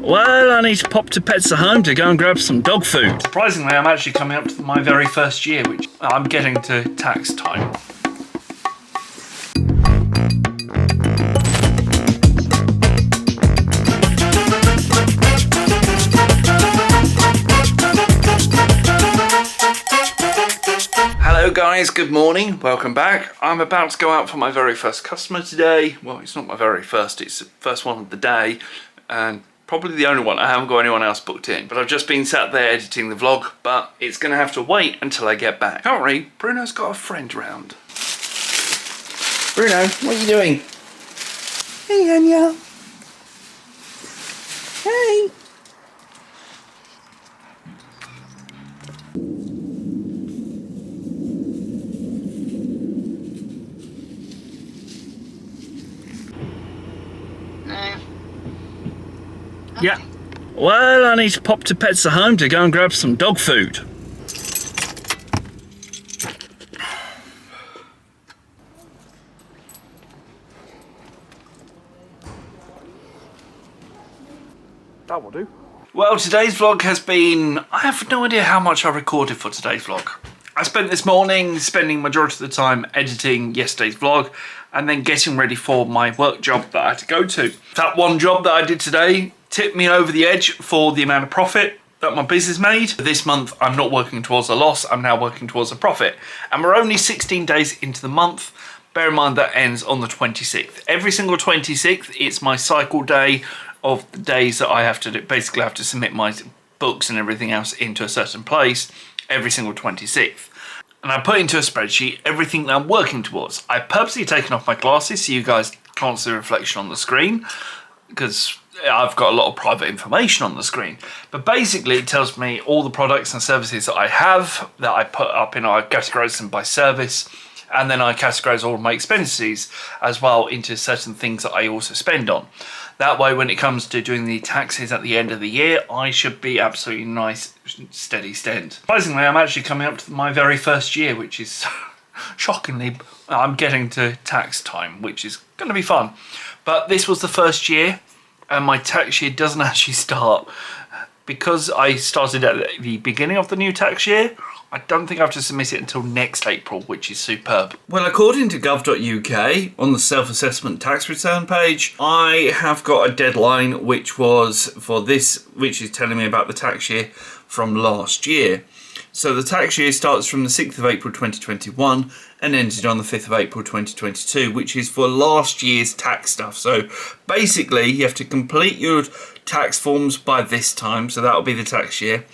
Well, I need to pop to Pets at Home to go and grab some dog food. Surprisingly, I'm actually coming up to my very first year, which I'm getting to tax time. Hello guys, good morning, welcome back. I'm about to go out for my very first customer today. Well, it's not my very first, it's the first one of the day, and probably the only one. I haven't got anyone else booked in, but I've just been sat there editing the vlog, but it's gonna have to wait until I get back. Currently, Bruno's got a friend around. Bruno, what are you doing? Hey, Anya. Hey. Yeah. Well, I need to pop to Pets at Home to go and grab some dog food. That will do. Well, today's vlog has been... I have no idea how much I recorded for today's vlog. I spent this morning spending majority of the time editing yesterday's vlog and then getting ready for my work job that I had to go to. That one job that I did today tipped me over the edge for the amount of profit that my business made. This month, I'm not working towards a loss, I'm now working towards a profit. And we're only 16 days into the month. Bear in mind that ends on the 26th. Every single 26th, it's my cycle day of the days that I have to do, basically have to submit my books and everything else into a certain place every single 26th. And I put into a spreadsheet everything that I'm working towards. I've purposely taken off my glasses so you guys can't see the reflection on the screen, because I've got a lot of private information on the screen. But basically it tells me all the products and services that I have, that I put up in, I categorize them by service, and then I categorize all of my expenses as well into certain things that I also spend on. That way, when it comes to doing the taxes at the end of the year, I should be absolutely nice, steady stand. Surprisingly, I'm actually coming up to my very first year, which is shockingly, I'm getting to tax time, which is going to be fun. But this was the first year, and my tax year doesn't actually start. Because I started at the beginning of the new tax year, I don't think I have to submit it until next April, which is superb. Well, according to gov.uk, on the self-assessment tax return page, I have got a deadline which was for this, which is telling me about the tax year from last year. So the tax year starts from the 6th of April 2021 and ended on the 5th of April 2022, which is for last year's tax stuff. So basically, you have to complete your tax forms by this time, so that'll be the tax year,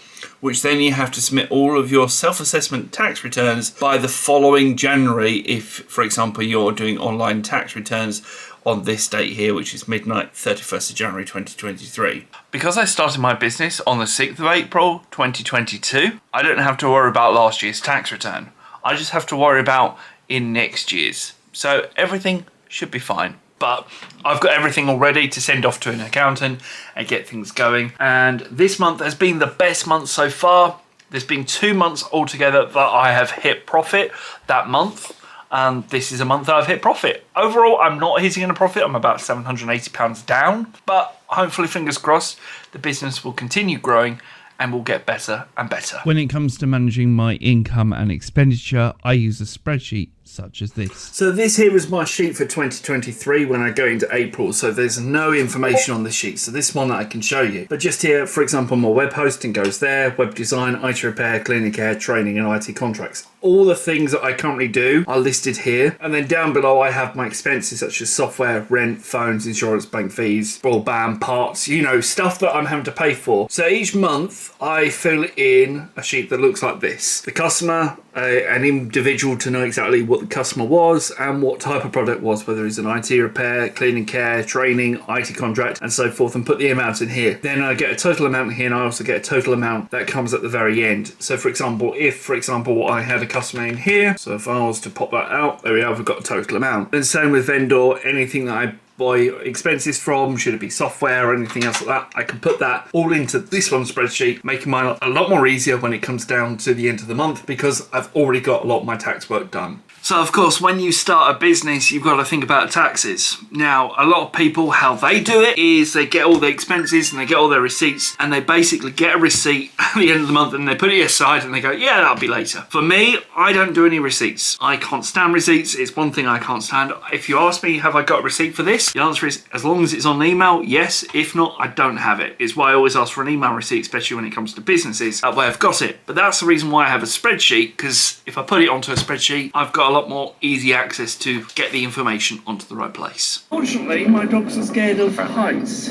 which then you have to submit all of your self-assessment tax returns by the following January if, for example, you're doing online tax returns on this date here, which is midnight, 31st of January 2023. Because I started my business on the 6th of April 2022, I don't have to worry about last year's tax return. I just have to worry about in next year's. So everything should be fine. But I've got everything all ready to send off to an accountant and get things going. And this month has been the best month so far. There's been 2 months altogether that I have hit profit that month. And this is a month that I've hit profit. Overall, I'm not hitting a profit. I'm about £780 down. But hopefully, fingers crossed, the business will continue growing and will get better and better. When it comes to managing my income and expenditure, I use a spreadsheet such as this. So this here is my sheet for 2023 when I go into April, so there's no information on the sheet, so this is one that I can show you. But just here, for example, my web hosting goes there, web design, IT repair, cleaning care, training and IT contracts. All the things that I currently do are listed here, and then down below I have my expenses such as software, rent, phones, insurance, bank fees, broadband, parts, you know, stuff that I'm having to pay for. So each month I fill in a sheet that looks like this. The customer, an individual to know exactly what the customer was and what type of product was, whether it's an IT repair, cleaning care, training, IT contract and so forth, and put the amount in here. Then I get a total amount here, and I also get a total amount that comes at the very end. So for example, if I had a customer in here, so if I was to pop that out, there we have, we've got a total amount. Then same with vendor, anything that I buy expenses from, should it be software or anything else like that, I can put that all into this one spreadsheet, making mine a lot more easier when it comes down to the end of the month, because I've already got a lot of my tax work done. So of course, when you start a business, you've got to think about taxes. Now, a lot of people, how they do it is they get all the expenses and they get all their receipts, and they basically get a receipt at the end of the month and they put it aside and they go, yeah, that'll be later. For me, I don't do any receipts. I can't stand receipts. It's one thing I can't stand. If you ask me, have I got a receipt for this? The answer is, as long as it's on email, yes. If not, I don't have it. It's why I always ask for an email receipt, especially when it comes to businesses. That way I've got it. But that's the reason why I have a spreadsheet, because if I put it onto a spreadsheet, I've got a lot more easy access to get the information onto the right place. Fortunately, my dogs are scared of heights.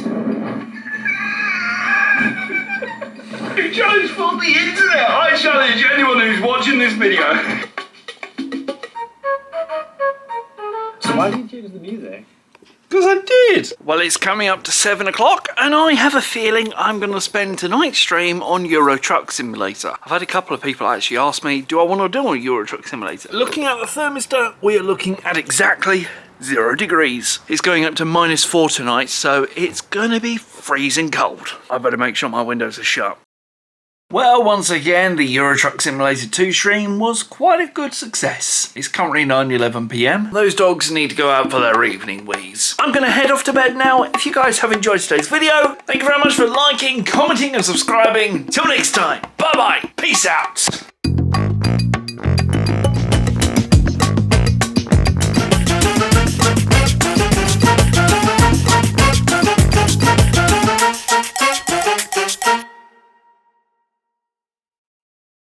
You challenge for the internet! I challenge anyone who's watching this video! So why did you change the music? Because I did! Well, it's coming up to 7 o'clock and I have a feeling I'm going to spend tonight's stream on Euro Truck Simulator. I've had a couple of people actually ask me, do I want to do a Euro Truck Simulator? Looking at the thermostat, we are looking at exactly 0 degrees. It's going up to -4 tonight, so it's going to be freezing cold. I better make sure my windows are shut. Well, once again, the Euro Truck Simulator 2 stream was quite a good success. It's currently 9:11 PM. Those dogs need to go out for their evening wheeze. I'm going to head off to bed now. If you guys have enjoyed today's video, thank you very much for liking, commenting and subscribing. Till next time, bye-bye. Peace out.